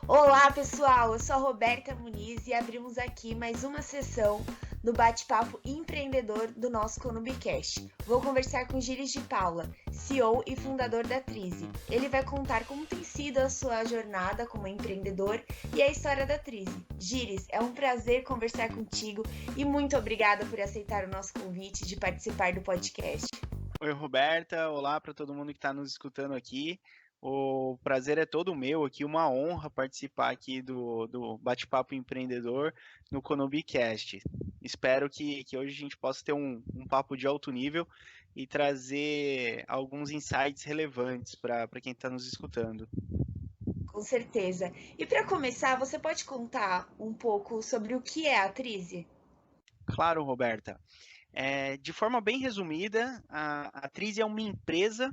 Olá, pessoal! Eu sou a Roberta Muniz e abrimos aqui mais uma sessão do bate-papo empreendedor do nosso Conubicast. Vou conversar com Gilles de Paula, CEO e fundador da Trize. Ele vai contar como tem sido a sua jornada como empreendedor e a história da Trize. Gilles, é um prazer conversar contigo e muito obrigada por aceitar o nosso convite de participar do podcast. Oi, Roberta. Olá para todo mundo que está nos escutando aqui. O prazer é todo meu aqui, uma honra participar aqui do Bate-Papo Empreendedor no Conubicast. Espero que hoje a gente possa ter um papo de alto nível e trazer alguns insights relevantes para quem está nos escutando. Com certeza. E para começar, você pode contar um pouco sobre o que é a Trize? Claro, Roberta. De forma bem resumida, a Trize é uma empresa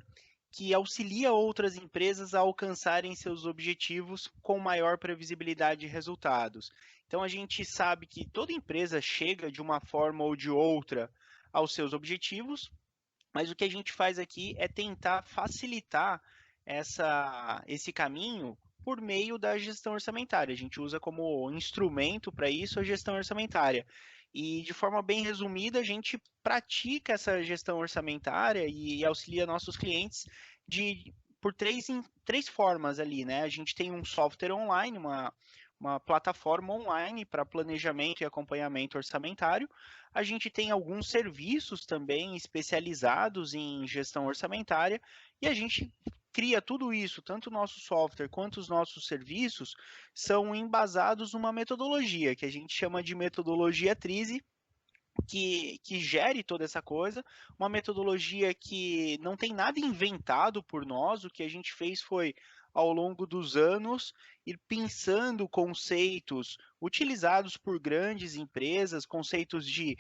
que auxilia outras empresas a alcançarem seus objetivos com maior previsibilidade de resultados. Então a gente sabe que toda empresa chega de uma forma ou de outra aos seus objetivos, mas o que a gente faz aqui é tentar facilitar esse caminho por meio da gestão orçamentária. A gente usa como instrumento para isso a gestão orçamentária. E de forma bem resumida, a gente pratica essa gestão orçamentária e auxilia nossos clientes por três formas ali, né? A gente tem um software online, uma plataforma online para planejamento e acompanhamento orçamentário. A gente tem alguns serviços também especializados em gestão orçamentária e a gente cria tudo isso, tanto o nosso software quanto os nossos serviços, são embasados numa metodologia que a gente chama de metodologia Trize, que gere toda essa coisa, uma metodologia que não tem nada inventado por nós, o que a gente fez foi, ao longo dos anos, ir pensando conceitos utilizados por grandes empresas, conceitos de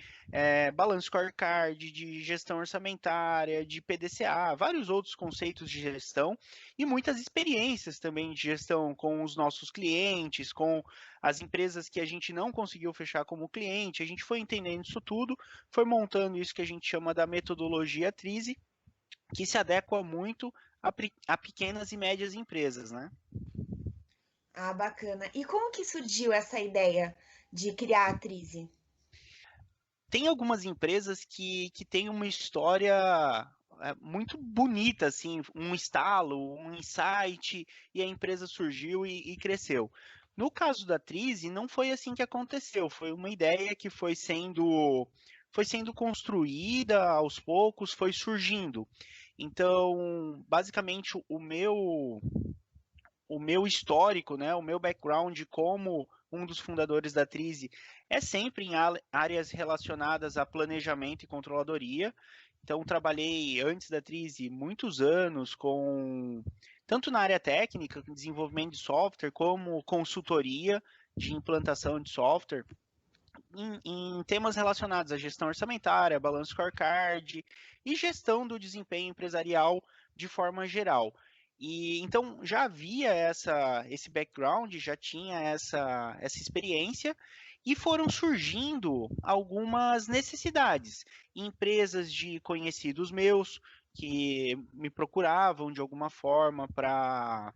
balance scorecard, de gestão orçamentária, de PDCA, vários outros conceitos de gestão e muitas experiências também de gestão com os nossos clientes, com as empresas que a gente não conseguiu fechar como cliente, a gente foi entendendo isso tudo, foi montando isso que a gente chama da metodologia Trize, que se adequa muito a pequenas e médias empresas, né? Ah, bacana. E como que surgiu essa ideia de criar a Trize? Tem algumas empresas que têm uma história muito bonita, assim, um estalo, um insight, e a empresa surgiu e cresceu. No caso da Trize, não foi assim que aconteceu, foi uma ideia que foi sendo construída aos poucos, foi surgindo. Então, basicamente, o meu histórico, né, o meu background como um dos fundadores da Trize é sempre em áreas relacionadas a planejamento e controladoria. Então, trabalhei antes da Trize muitos anos com tanto na área técnica, desenvolvimento de software, como consultoria de implantação de software, em temas relacionados à gestão orçamentária, balanço scorecard e gestão do desempenho empresarial de forma geral. E então já havia esse background, já tinha essa experiência e foram surgindo algumas necessidades. Empresas de conhecidos meus que me procuravam de alguma forma para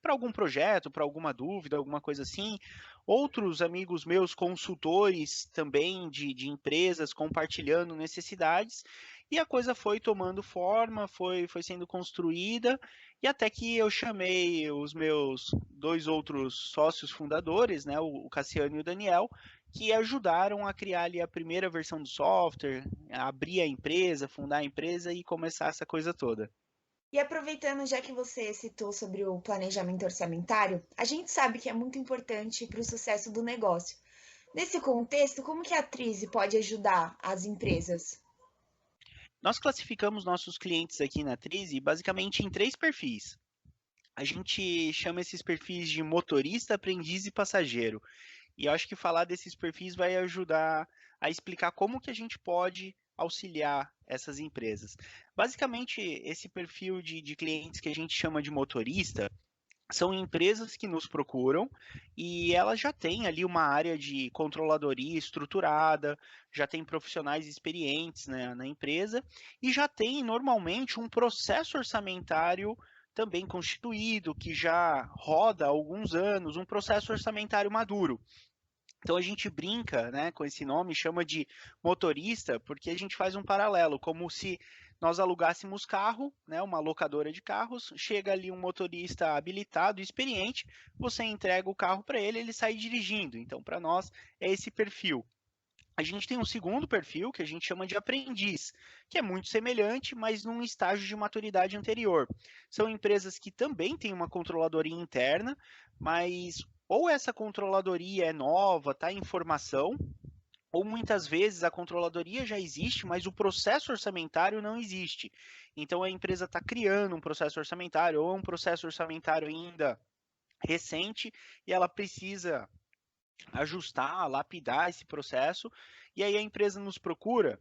algum projeto, para alguma dúvida, alguma coisa assim. Outros amigos meus, consultores também de empresas, compartilhando necessidades, e a coisa foi tomando forma, foi sendo construída, e até que eu chamei os meus dois outros sócios fundadores, né, o Cassiano e o Daniel, que ajudaram a criar ali a primeira versão do software, a abrir a empresa, fundar a empresa e começar essa coisa toda. E aproveitando, já que você citou sobre o planejamento orçamentário, a gente sabe que é muito importante para o sucesso do negócio. Nesse contexto, como que a Trize pode ajudar as empresas? Nós classificamos nossos clientes aqui na Trize basicamente em três perfis. A gente chama esses perfis de motorista, aprendiz e passageiro. E eu acho que falar desses perfis vai ajudar a explicar como que a gente pode auxiliar essas empresas. Basicamente, esse perfil de clientes que a gente chama de motorista são empresas que nos procuram e elas já têm ali uma área de controladoria estruturada, já tem profissionais experientes, né, na empresa e já tem normalmente um processo orçamentário também constituído, que já roda há alguns anos, um processo orçamentário maduro. Então a gente brinca, né, com esse nome, chama de motorista, porque a gente faz um paralelo, como se nós alugássemos carro, né, uma locadora de carros, chega ali um motorista habilitado, experiente, você entrega o carro para ele, ele sai dirigindo. Então, para nós, é esse perfil. A gente tem um segundo perfil que a gente chama de aprendiz, que é muito semelhante, mas num estágio de maturidade anterior. São empresas que também têm uma controladoria interna, mas ou essa controladoria é nova, está em formação, ou muitas vezes a controladoria já existe, mas o processo orçamentário não existe. Então a empresa está criando um processo orçamentário, ou é um processo orçamentário ainda recente, e ela precisa ajustar, lapidar esse processo, e aí a empresa nos procura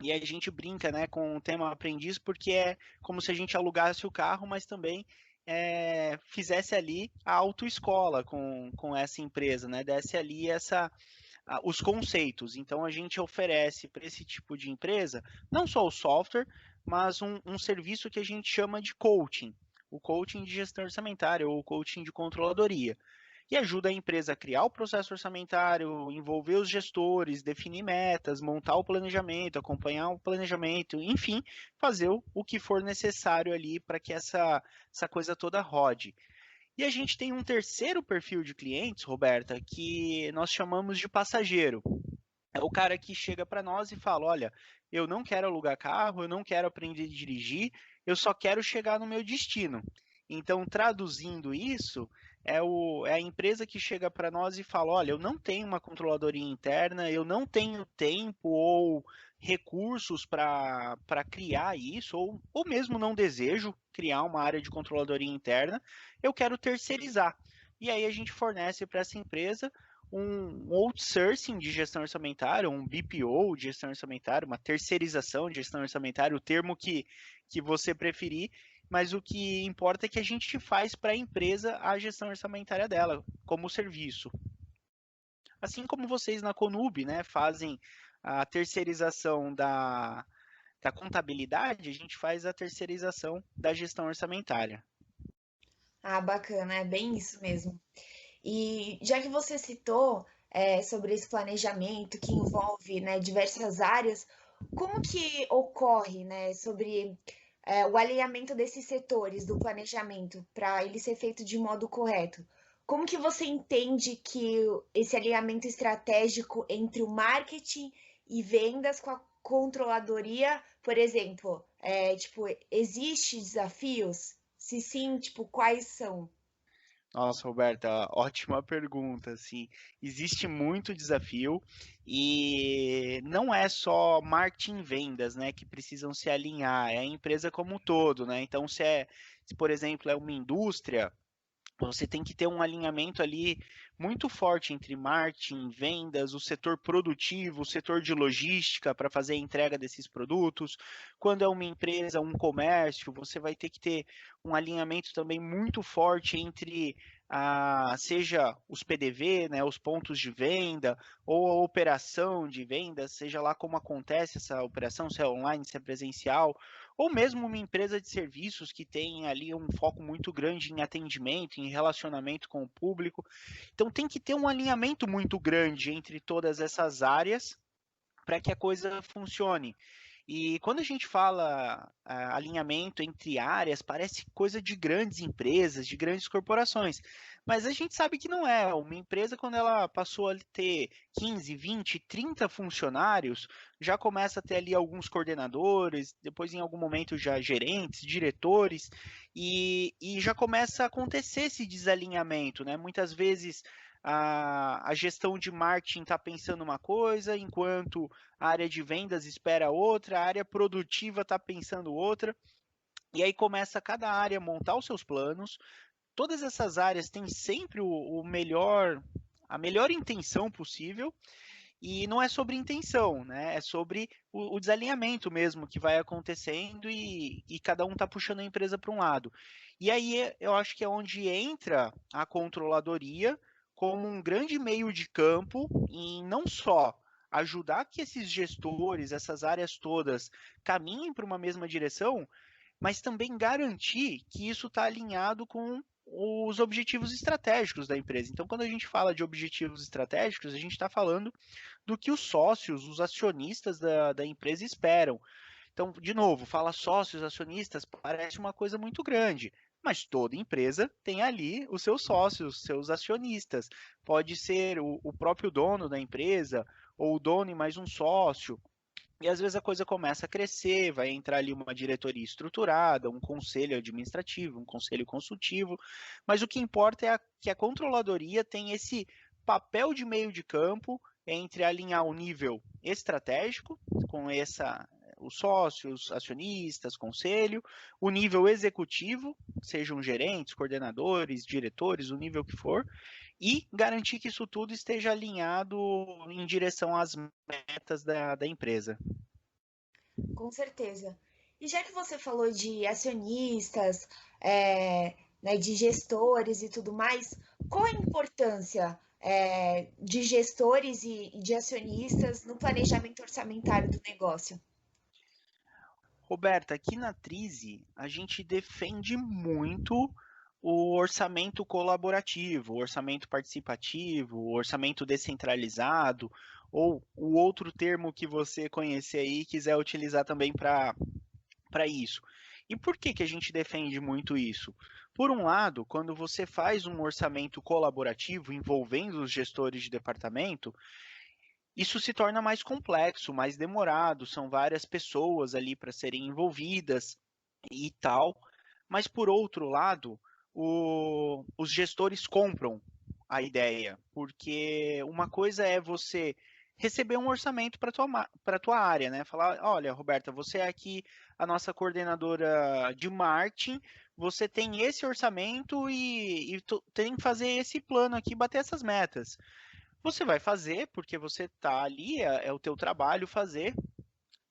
e a gente brinca, né, com o tema aprendiz, porque é como se a gente alugasse o carro, mas também fizesse ali a autoescola com essa empresa, né, desse ali os conceitos. Então a gente oferece para esse tipo de empresa não só o software, mas um serviço que a gente chama de coaching, o coaching de gestão orçamentária ou o coaching de controladoria e ajuda a empresa a criar o processo orçamentário, envolver os gestores, definir metas, montar o planejamento, acompanhar o planejamento, enfim, fazer o que for necessário ali para que essa coisa toda rode. E a gente tem um terceiro perfil de clientes, Roberta, que nós chamamos de passageiro. É o cara que chega para nós e fala: olha, eu não quero alugar carro, eu não quero aprender a dirigir, eu só quero chegar no meu destino. Então, traduzindo isso, é a empresa que chega para nós e fala: olha, eu não tenho uma controladoria interna, eu não tenho tempo ou recursos para criar isso, ou mesmo não desejo criar uma área de controladoria interna, eu quero terceirizar. E aí a gente fornece para essa empresa um outsourcing de gestão orçamentária, um BPO de gestão orçamentária, uma terceirização de gestão orçamentária, o termo que você preferir, mas o que importa é que a gente faz para a empresa a gestão orçamentária dela, como serviço. Assim como vocês na Conub, né, fazem a terceirização da contabilidade, a gente faz a terceirização da gestão orçamentária. Ah, bacana, é bem isso mesmo. E já que você citou sobre esse planejamento que envolve, né, diversas áreas, como que ocorre, né, sobre o alinhamento desses setores do planejamento para ele ser feito de modo correto? Como que você entende que esse alinhamento estratégico entre o marketing e vendas com a controladoria, por exemplo, tipo, existe desafios? Se sim, tipo, quais são? Nossa, Roberta, ótima pergunta. Assim, existe muito desafio e não é só marketing e vendas, né, que precisam se alinhar, é a empresa como um todo, né? Então, se por exemplo é uma indústria, você tem que ter um alinhamento ali muito forte entre marketing, vendas, o setor produtivo, o setor de logística para fazer a entrega desses produtos. Quando é uma empresa, um comércio, você vai ter que ter um alinhamento também muito forte entre seja os PDV, né, os pontos de venda, ou a operação de venda, seja lá como acontece essa operação, se é online, se é presencial, ou mesmo uma empresa de serviços que tem ali um foco muito grande em atendimento, em relacionamento com o público. Então tem que ter um alinhamento muito grande entre todas essas áreas para que a coisa funcione. E quando a gente fala alinhamento entre áreas, parece coisa de grandes empresas, de grandes corporações. Mas a gente sabe que não é. Uma empresa, quando ela passou a ter 15, 20, 30 funcionários, já começa a ter ali alguns coordenadores, depois em algum momento já gerentes, diretores, e já começa a acontecer esse desalinhamento, né? Muitas vezes a gestão de marketing está pensando uma coisa, enquanto a área de vendas espera outra, a área produtiva está pensando outra, e aí começa cada área a montar os seus planos. Todas essas áreas têm sempre o melhor, a melhor intenção possível, e não é sobre intenção, né? É sobre o desalinhamento mesmo que vai acontecendo e cada um está puxando a empresa para um lado. E aí eu acho que é onde entra a controladoria como um grande meio de campo em não só ajudar que esses gestores, essas áreas todas caminhem para uma mesma direção, mas também garantir que isso está alinhado com os objetivos estratégicos da empresa. Então, quando a gente fala de objetivos estratégicos, a gente está falando do que os sócios, os acionistas da empresa esperam. Então, de novo, fala sócios, acionistas, parece uma coisa muito grande, mas toda empresa tem ali os seus sócios, seus acionistas. Pode ser o próprio dono da empresa, ou o dono e mais um sócio. E às vezes a coisa começa a crescer, vai entrar ali uma diretoria estruturada, um conselho administrativo, um conselho consultivo, mas o que importa é que a controladoria tem esse papel de meio de campo entre alinhar o nível estratégico com os sócios, acionistas, conselho, o nível executivo, sejam gerentes, coordenadores, diretores, o nível que for, e garantir que isso tudo esteja alinhado em direção às metas da empresa. Com certeza. E já que você falou de acionistas, né, de gestores e tudo mais, qual a importância, de gestores e de acionistas no planejamento orçamentário do negócio? Roberta, aqui na Trize, a gente defende muito o orçamento colaborativo, o orçamento participativo, o orçamento descentralizado, ou o outro termo que você conhecer aí e quiser utilizar também para isso. E por que, que a gente defende muito isso? Por um lado, quando você faz um orçamento colaborativo envolvendo os gestores de departamento, isso se torna mais complexo, mais demorado, são várias pessoas ali para serem envolvidas e tal. Mas, por outro lado, os gestores compram a ideia, porque uma coisa é você receber um orçamento para tua área, né? Falar, olha, Roberta, você é aqui a nossa coordenadora de marketing, você tem esse orçamento e tem que fazer esse plano aqui, bater essas metas. Você vai fazer, porque você está ali, é o teu trabalho fazer,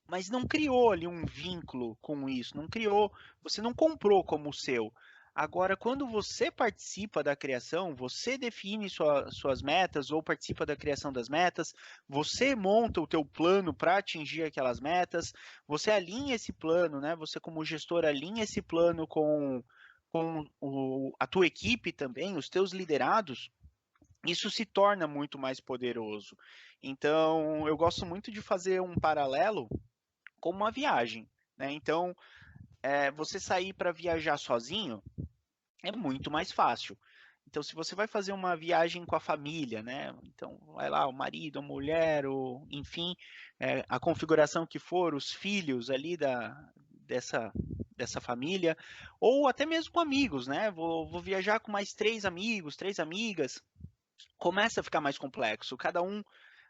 mas não criou ali um vínculo com isso, não criou, você não comprou como seu. Agora, quando você participa da criação, você define suas metas ou participa da criação das metas, você monta o teu plano para atingir aquelas metas, você alinha esse plano, né? Você como gestor alinha esse plano com a tua equipe também, os teus liderados, isso se torna muito mais poderoso. Então, eu gosto muito de fazer um paralelo com uma viagem, né? Então, você sair para viajar sozinho é muito mais fácil. Então, se você vai fazer uma viagem com a família, né? Então, vai lá, o marido, a mulher, enfim, a configuração que for, os filhos ali dessa, dessa família, ou até mesmo com amigos, né? Vou viajar com mais 3 amigos, 3 amigas, começa a ficar mais complexo. Cada um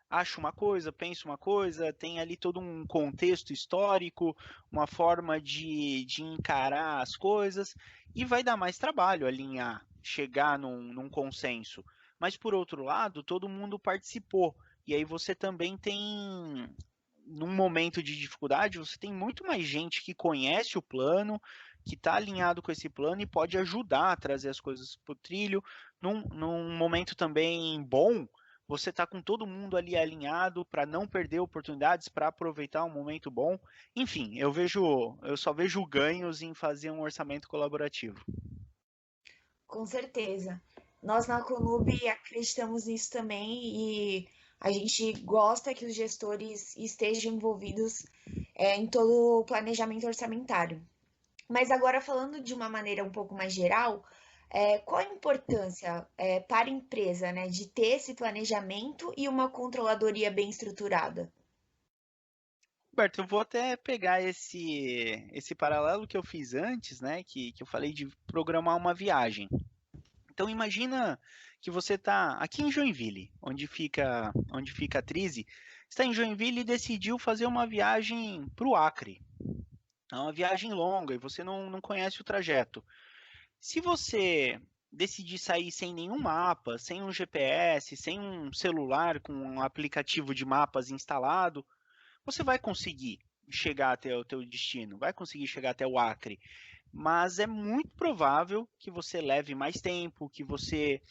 acha uma coisa, pensa uma coisa, tem ali todo um contexto histórico, uma forma de encarar as coisas, e vai dar mais trabalho alinhar, chegar num consenso. Mas, por outro lado, todo mundo participou. E aí você também tem, num momento de dificuldade, você tem muito mais gente que conhece o plano, que está alinhado com esse plano e pode ajudar a trazer as coisas para o trilho. Num momento também bom, você está com todo mundo ali alinhado para não perder oportunidades, para aproveitar um momento bom. Enfim, eu só vejo ganhos em fazer um orçamento colaborativo. Com certeza. Nós na Conub acreditamos nisso também e a gente gosta que os gestores estejam envolvidos, em todo o planejamento orçamentário. Mas agora falando de uma maneira um pouco mais geral, qual a importância, para a empresa, né, de ter esse planejamento e uma controladoria bem estruturada? Roberto, eu vou até pegar esse paralelo que eu fiz antes, né? Que eu falei de programar uma viagem. Então imagina que você está aqui em Joinville, onde fica a Trize, está em Joinville e decidiu fazer uma viagem para o Acre. É uma viagem longa e você não conhece o trajeto. Se você decidir sair sem nenhum mapa, sem um GPS, sem um celular com um aplicativo de mapas instalado, você vai conseguir chegar até o teu destino, vai conseguir chegar até o Acre, mas é muito provável que você leve mais tempo, que você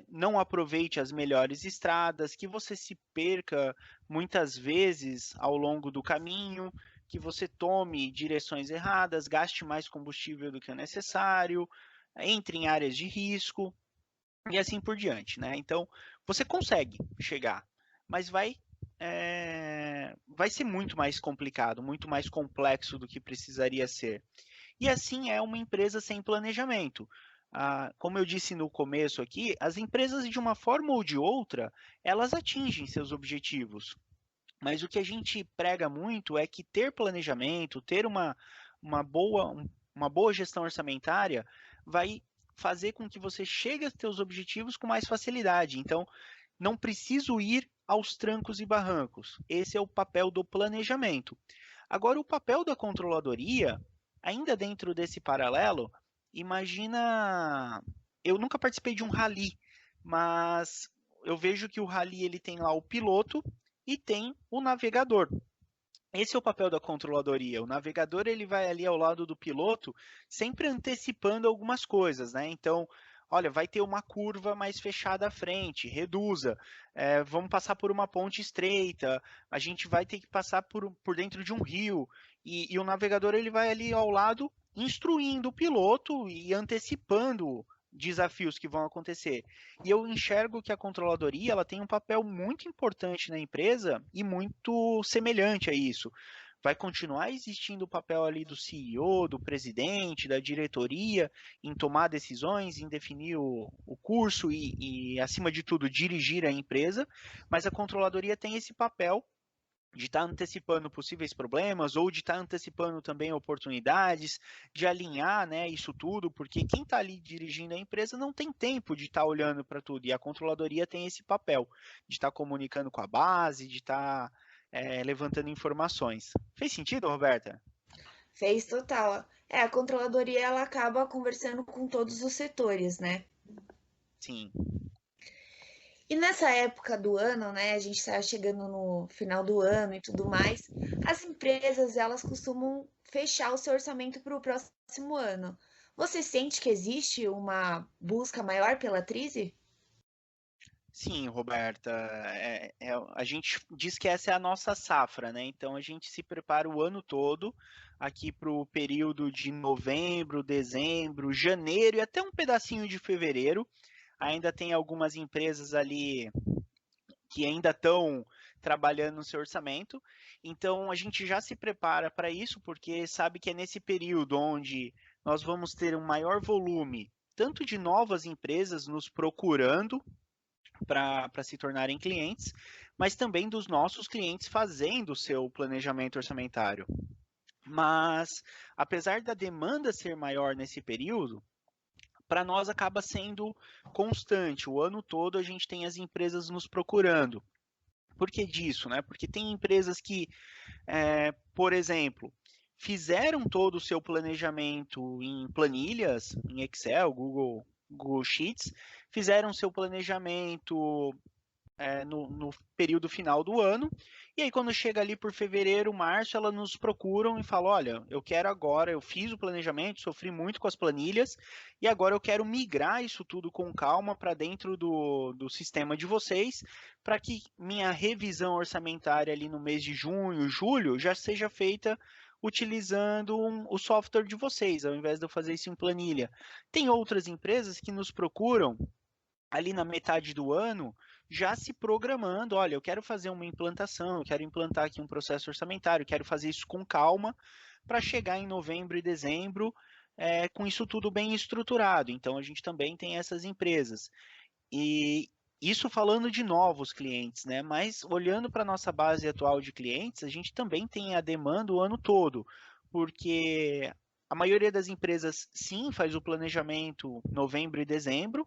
não aproveite as melhores estradas, que você se perca muitas vezes ao longo do caminho. que você tome direções erradas, gaste mais combustível do que é necessário, entre em áreas de risco e assim por diante, né? Então, você consegue chegar, mas vai ser muito mais complicado, muito mais complexo do que precisaria ser. E assim é uma empresa sem planejamento. Como eu disse no começo aqui, as empresas, de uma forma ou de outra, elas atingem seus objetivos. Mas o que a gente prega muito é que ter planejamento, ter uma uma boa gestão orçamentária, vai fazer com que você chegue aos seus objetivos com mais facilidade. Então, não preciso ir aos trancos e barrancos. Esse é o papel do planejamento. Agora, o papel da controladoria, ainda dentro desse paralelo, imagina. Eu nunca participei de um rally, mas eu vejo que o rally ele tem lá o piloto e tem o navegador. Esse é o papel da controladoria. O navegador ele vai ali ao lado do piloto, sempre antecipando algumas coisas, né? Então, olha, vai ter uma curva mais fechada à frente, reduza. Vamos passar por uma ponte estreita. A gente vai ter que passar por dentro de um rio. E o navegador ele vai ali ao lado, instruindo o piloto e antecipando desafios que vão acontecer. E eu enxergo que a controladoria ela tem um papel muito importante na empresa e muito semelhante a isso. Vai continuar existindo o papel ali do CEO, do presidente, da diretoria, em tomar decisões, em definir o curso acima de tudo, dirigir a empresa, mas a controladoria tem esse papel de estar antecipando possíveis problemas ou de estar antecipando também oportunidades, de alinhar, né, isso tudo, porque quem está ali dirigindo a empresa não tem tempo de estar olhando para tudo, e a controladoria tem esse papel de estar comunicando com a base, de estar levantando informações. Fez sentido, Roberta? Fez total. A controladoria ela acaba conversando com todos os setores, né? Sim. E nessa época do ano, né, a gente está chegando no final do ano e tudo mais, as empresas elas costumam fechar o seu orçamento para o próximo ano. Você sente que existe uma busca maior pela Trise? Sim, Roberta, a gente diz que essa é a nossa safra, né? Então a gente se prepara o ano todo aqui para o período de novembro, dezembro, janeiro e até um pedacinho de fevereiro. Ainda tem algumas empresas ali que ainda estão trabalhando no seu orçamento. Então a gente já se prepara para isso, porque sabe que é nesse período onde nós vamos ter um maior volume, tanto de novas empresas nos procurando para se tornarem clientes, mas também dos nossos clientes fazendo o seu planejamento orçamentário. Mas, apesar da demanda ser maior nesse período, para nós acaba sendo constante. O ano todo a gente tem as empresas nos procurando. Por que disso? Né? Porque tem empresas que, por exemplo, fizeram todo o seu planejamento em planilhas, em Excel, Google Sheets, fizeram seu planejamento no período final do ano. E aí, quando chega ali por fevereiro, março, elas nos procuram e falam: olha, eu quero agora, eu fiz o planejamento, sofri muito com as planilhas, e agora eu quero migrar isso tudo com calma para dentro do sistema de vocês, para que minha revisão orçamentária ali no mês de junho, julho, já seja feita utilizando o software de vocês, ao invés de eu fazer isso em planilha. Tem outras empresas que nos procuram ali na metade do ano, já se programando, olha, eu quero fazer uma implantação, eu quero implantar aqui um processo orçamentário, quero fazer isso com calma para chegar em novembro e dezembro com isso tudo bem estruturado. Então, a gente também tem essas empresas. E isso falando de novos clientes, né? Mas olhando para a nossa base atual de clientes, a gente também tem a demanda o ano todo, porque a maioria das empresas, sim, faz o planejamento novembro e dezembro,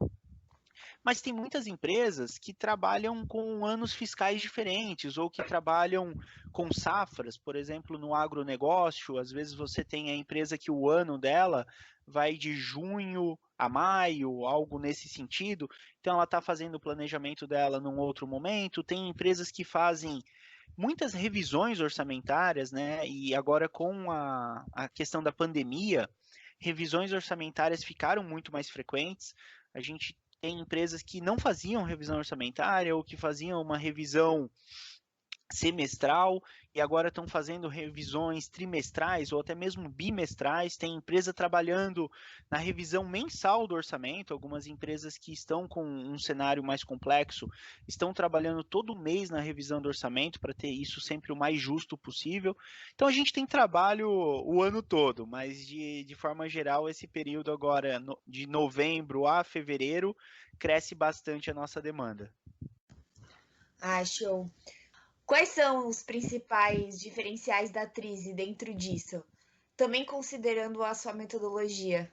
mas tem muitas empresas que trabalham com anos fiscais diferentes ou que trabalham com safras, por exemplo, no agronegócio, às vezes você tem a empresa que o ano dela vai de junho a maio, algo nesse sentido, então ela está fazendo o planejamento dela num outro momento. Tem empresas que fazem muitas revisões orçamentárias, né? E agora com a questão da pandemia, revisões orçamentárias ficaram muito mais frequentes. A gente tem empresas que não faziam revisão orçamentária ou que faziam uma revisão semestral e agora estão fazendo revisões trimestrais ou até mesmo bimestrais. Tem empresa trabalhando na revisão mensal do orçamento. Algumas empresas que estão com um cenário mais complexo estão trabalhando todo mês na revisão do orçamento para ter isso sempre o mais justo possível. Então a gente tem trabalho o ano todo, mas de forma geral, esse período agora de novembro a fevereiro cresce bastante a nossa demanda. Ah, show. Quais são os principais diferenciais da Trise dentro disso? Também considerando a sua metodologia.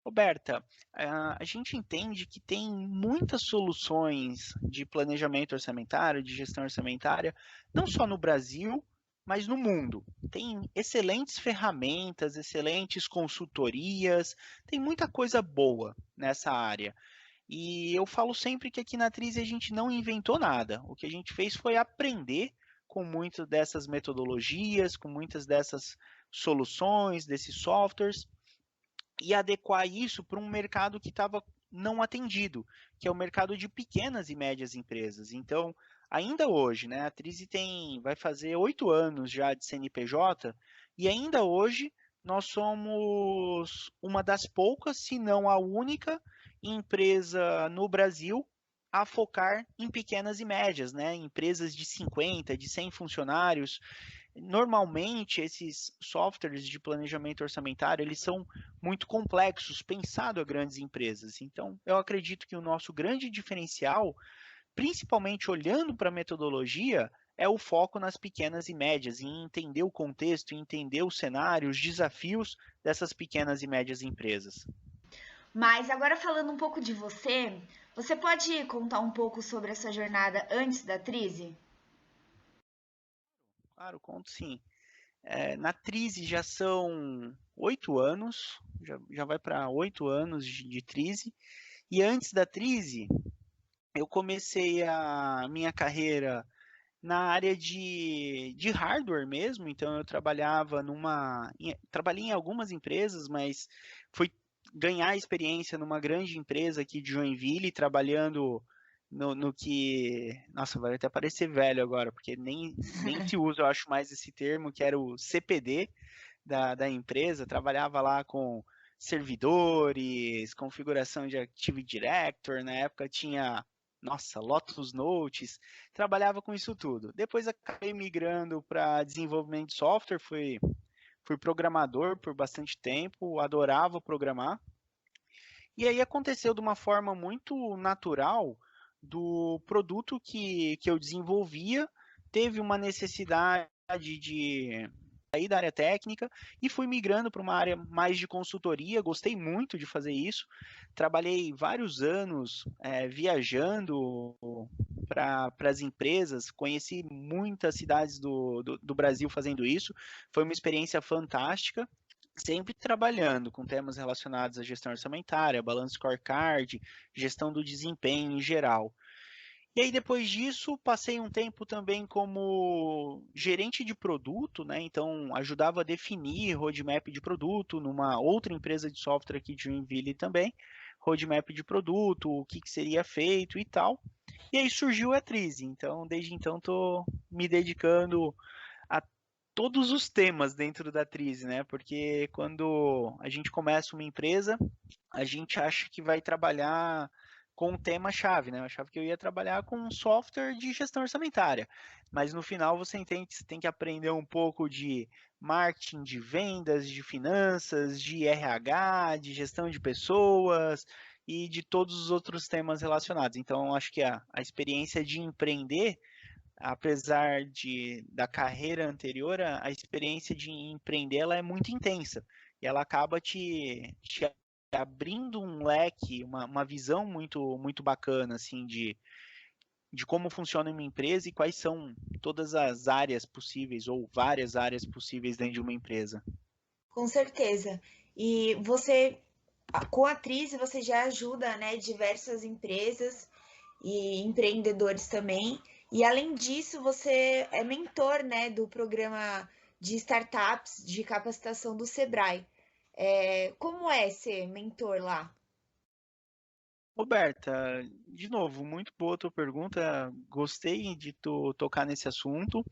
Roberta, a gente entende que tem muitas soluções de planejamento orçamentário, de gestão orçamentária, não só no Brasil, mas no mundo. Tem excelentes ferramentas, excelentes consultorias, tem muita coisa boa nessa área. E eu falo sempre que aqui na Trise a gente não inventou nada. O que a gente fez foi aprender com muitas dessas metodologias, com muitas dessas soluções, desses softwares e adequar isso para um mercado que estava não atendido, que é o mercado de pequenas e médias empresas. Então, ainda hoje, né, a Trise vai fazer 8 anos já de CNPJ, e ainda hoje nós somos uma das poucas, se não a única, empresa no Brasil a focar em pequenas e médias, né? Empresas de 50, de 100 funcionários. Normalmente, esses softwares de planejamento orçamentário, eles são muito complexos, pensado a grandes empresas. Então, eu acredito que o nosso grande diferencial, principalmente olhando para a metodologia, é o foco nas pequenas e médias, em entender o contexto, em entender o cenário, os desafios dessas pequenas e médias empresas. Mas agora falando um pouco de você, você pode contar um pouco sobre essa jornada antes da Trise? Claro, conto sim. Na Trise já são 8 anos, já vai para 8 anos de Trise. E antes da Trise, eu comecei a minha carreira na área de hardware mesmo, então eu trabalhei em algumas empresas, mas fui ganhar experiência numa grande empresa aqui de Joinville, trabalhando no que, nossa, vai até parecer velho agora, porque nem se usa, eu acho, mais esse termo, que era o CPD da empresa, trabalhava lá com servidores, configuração de Active Directory, na época tinha, nossa, Lotus Notes, trabalhava com isso tudo. Depois acabei migrando para desenvolvimento de software, fui programador por bastante tempo, adorava programar. E aí aconteceu de uma forma muito natural do produto que eu desenvolvia, teve uma necessidade de sair da área técnica e fui migrando para uma área mais de consultoria. Gostei muito de fazer isso. Trabalhei vários anos viajando para as empresas, conheci muitas cidades do Brasil fazendo isso. Foi uma experiência fantástica, sempre trabalhando com temas relacionados à gestão orçamentária, balanço scorecard, gestão do desempenho em geral. E aí, depois disso, passei um tempo também como gerente de produto, né? Então, ajudava a definir roadmap de produto numa outra empresa de software aqui de Joinville também, roadmap de produto, o que seria feito e tal. E aí surgiu a Trise. Então, desde então, estou me dedicando a todos os temas dentro da Trise, né? Porque quando a gente começa uma empresa, a gente acha que vai trabalhar com um tema-chave, né? Eu achava que eu ia trabalhar com um software de gestão orçamentária, mas no final você entende que você tem que aprender um pouco de marketing, de vendas, de finanças, de RH, de gestão de pessoas e de todos os outros temas relacionados. Então, acho que a experiência de empreender, apesar da carreira anterior, a experiência de empreender ela é muito intensa e ela acaba te abrindo um leque, uma visão muito bacana assim de como funciona uma empresa e quais são todas as áreas possíveis ou várias áreas possíveis dentro de uma empresa. Com certeza. E você, com a Trise, você já ajuda, né, diversas empresas e empreendedores também. E além disso, você é mentor, né, do programa de startups de capacitação do Sebrae. Como é ser mentor lá? Roberta, de novo, muito boa a tua pergunta. Gostei de tu tocar nesse assunto.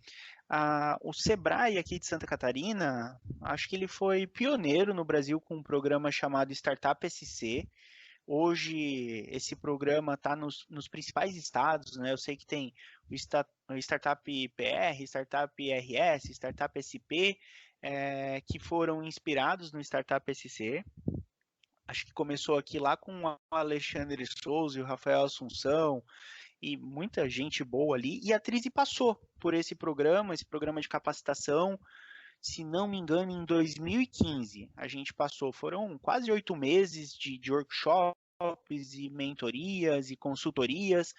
O Sebrae aqui de Santa Catarina, acho que ele foi pioneiro no Brasil com um programa chamado Startup SC. Hoje esse programa está nos principais estados, né? Eu sei que tem o Startup PR, Startup RS, Startup SP, que foram inspirados no Startup SC. Acho que começou aqui lá com o Alexandre Souza e o Rafael Assunção e muita gente boa ali. E a Trise passou por esse programa de capacitação. Se não me engano, em 2015 a gente passou. Foram quase 8 meses de workshops e mentorias e consultorias.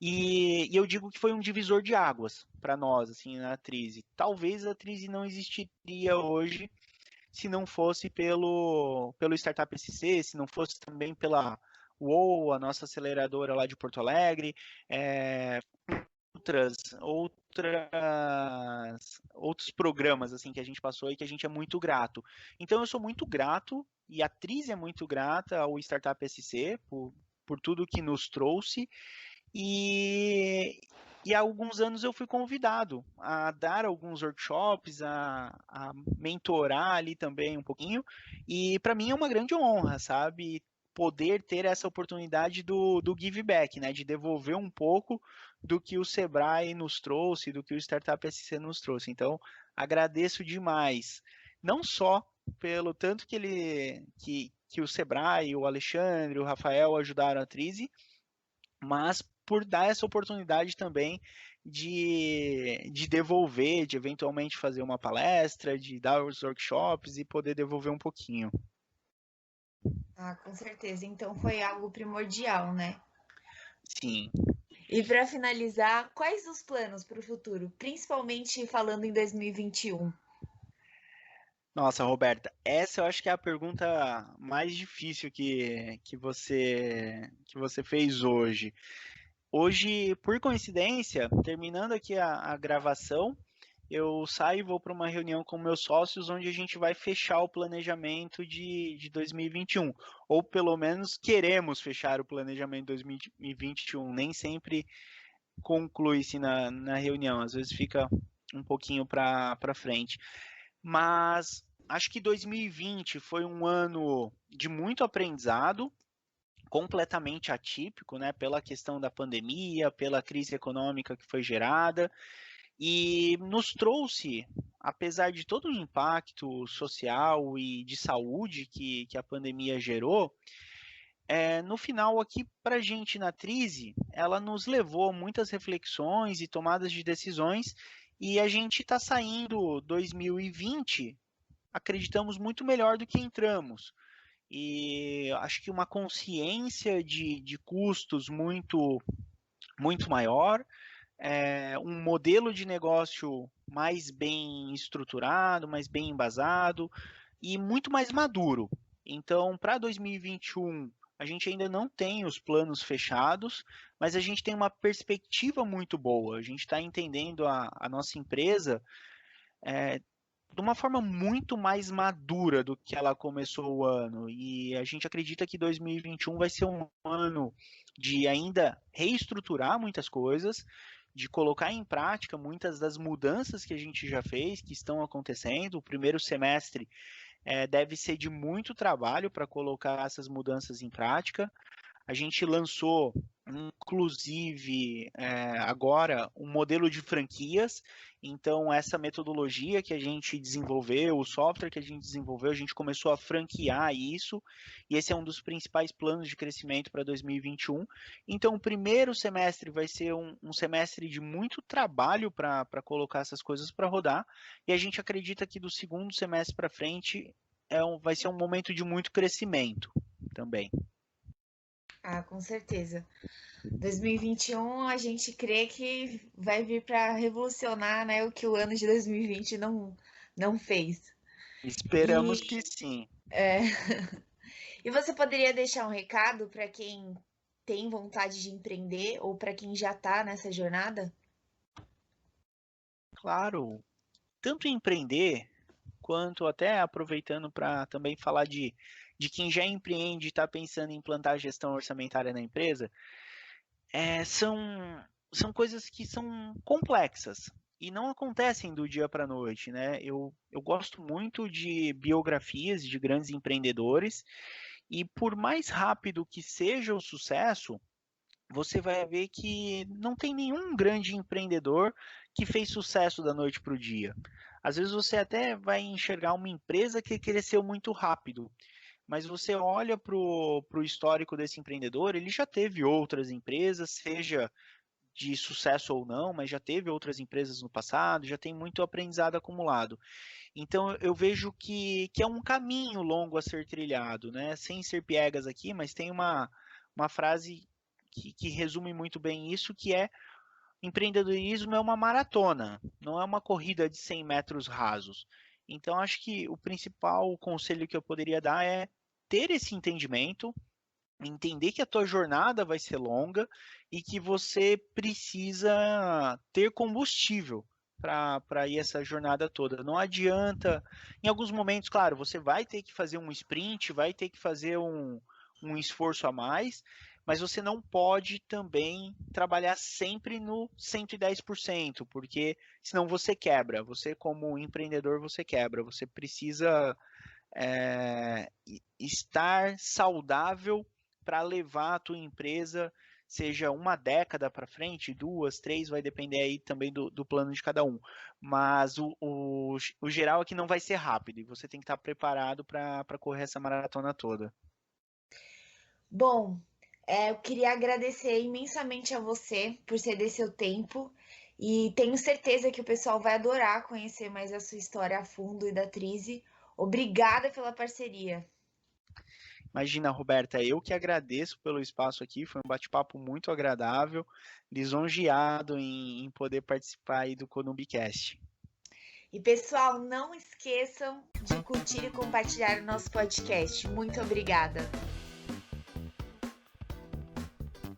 E eu digo que foi um divisor de águas para nós, assim, na Trise. Talvez a Trise não existiria hoje se não fosse pelo Startup SC, se não fosse também pela UOL, a nossa aceleradora lá de Porto Alegre, é, outros programas assim que a gente passou e que a gente é muito grato. Então eu sou muito grato e a atriz é muito grata ao Startup SC por tudo que nos trouxe e há alguns anos eu fui convidado a dar alguns workshops, a mentorar ali também um pouquinho. E para mim é uma grande honra, sabe? Poder ter essa oportunidade do give back, né? De devolver um pouco do que o Sebrae nos trouxe, do que o Startup SC nos trouxe. Então, agradeço demais. Não só pelo tanto que o Sebrae, o Alexandre, o Rafael ajudaram a Trise, mas por dar essa oportunidade também de devolver, de eventualmente fazer uma palestra, de dar os workshops e poder devolver um pouquinho. Ah, com certeza. Então foi algo primordial, né? Sim. E para finalizar, quais os planos para o futuro, principalmente falando em 2021? Nossa, Roberta, essa eu acho que é a pergunta mais difícil que você fez hoje. Hoje, por coincidência, terminando aqui a gravação, eu saio e vou para uma reunião com meus sócios, onde a gente vai fechar o planejamento de 2021. Ou pelo menos queremos fechar o planejamento de 2021. Nem sempre conclui-se na reunião, às vezes fica um pouquinho para frente. Mas acho que 2020 foi um ano de muito aprendizado, completamente atípico, né, pela questão da pandemia, pela crise econômica que foi gerada, e nos trouxe, apesar de todo o impacto social e de saúde que a pandemia gerou, no final aqui para a gente na Trise, ela nos levou a muitas reflexões e tomadas de decisões, e a gente está saindo 2020, acreditamos, muito melhor do que entramos. E acho que uma consciência de custos muito maior, um modelo de negócio mais bem estruturado, mais bem embasado e muito mais maduro. Então, para 2021, a gente ainda não tem os planos fechados, mas a gente tem uma perspectiva muito boa. A gente está entendendo a nossa empresa de uma forma muito mais madura do que ela começou o ano. E a gente acredita que 2021 vai ser um ano de ainda reestruturar muitas coisas, de colocar em prática muitas das mudanças que a gente já fez, que estão acontecendo. O primeiro semestre deve ser de muito trabalho para colocar essas mudanças em prática. A gente lançou, inclusive, agora um modelo de franquias. Então, essa metodologia que a gente desenvolveu, o software que a gente desenvolveu, a gente começou a franquear isso. E esse é um dos principais planos de crescimento para 2021. Então, o primeiro semestre vai ser um semestre de muito trabalho para colocar essas coisas para rodar. E a gente acredita que do segundo semestre para frente vai ser um momento de muito crescimento também. Ah, com certeza. 2021 a gente crê que vai vir para revolucionar, né, o que o ano de 2020 não fez. Esperamos que E, sim. é, e você poderia deixar um recado para quem tem vontade de empreender ou para quem já está nessa jornada? Claro, tanto empreender, quanto até aproveitando para também falar de de quem já empreende e está pensando em implantar gestão orçamentária na empresa, são coisas que são complexas e não acontecem do dia para a noite, né? Eu gosto muito de biografias de grandes empreendedores e por mais rápido que seja o sucesso, você vai ver que não tem nenhum grande empreendedor que fez sucesso da noite para o dia. Às vezes você até vai enxergar uma empresa que cresceu muito rápido, mas você olha para o histórico desse empreendedor, ele já teve outras empresas, seja de sucesso ou não, mas já teve outras empresas no passado, já tem muito aprendizado acumulado. Então eu vejo que é um caminho longo a ser trilhado, né? Sem ser piegas aqui, mas tem uma frase que resume muito bem isso, que é empreendedorismo é uma maratona, não é uma corrida de 100 metros rasos. Então acho que o principal conselho que eu poderia dar é ter esse entendimento, entender que a tua jornada vai ser longa e que você precisa ter combustível para ir essa jornada toda. Não adianta, em alguns momentos, claro, você vai ter que fazer um sprint, vai ter que fazer um esforço a mais, mas você não pode também trabalhar sempre no 110%, porque senão você quebra. Você, como empreendedor, você quebra. Você precisa estar saudável para levar a tua empresa, seja uma década para frente, 2, 3, vai depender aí também do plano de cada um. Mas o geral é que não vai ser rápido e você tem que estar preparado para correr essa maratona toda. Bom, eu queria agradecer imensamente a você por ceder seu tempo e tenho certeza que o pessoal vai adorar conhecer mais a sua história a fundo e da Trize. Obrigada pela parceria. Imagina, Roberta, eu que agradeço pelo espaço aqui, foi um bate-papo muito agradável, lisonjeado em poder participar aí do Conumbicast. E pessoal, não esqueçam de curtir e compartilhar o nosso podcast. Muito obrigada.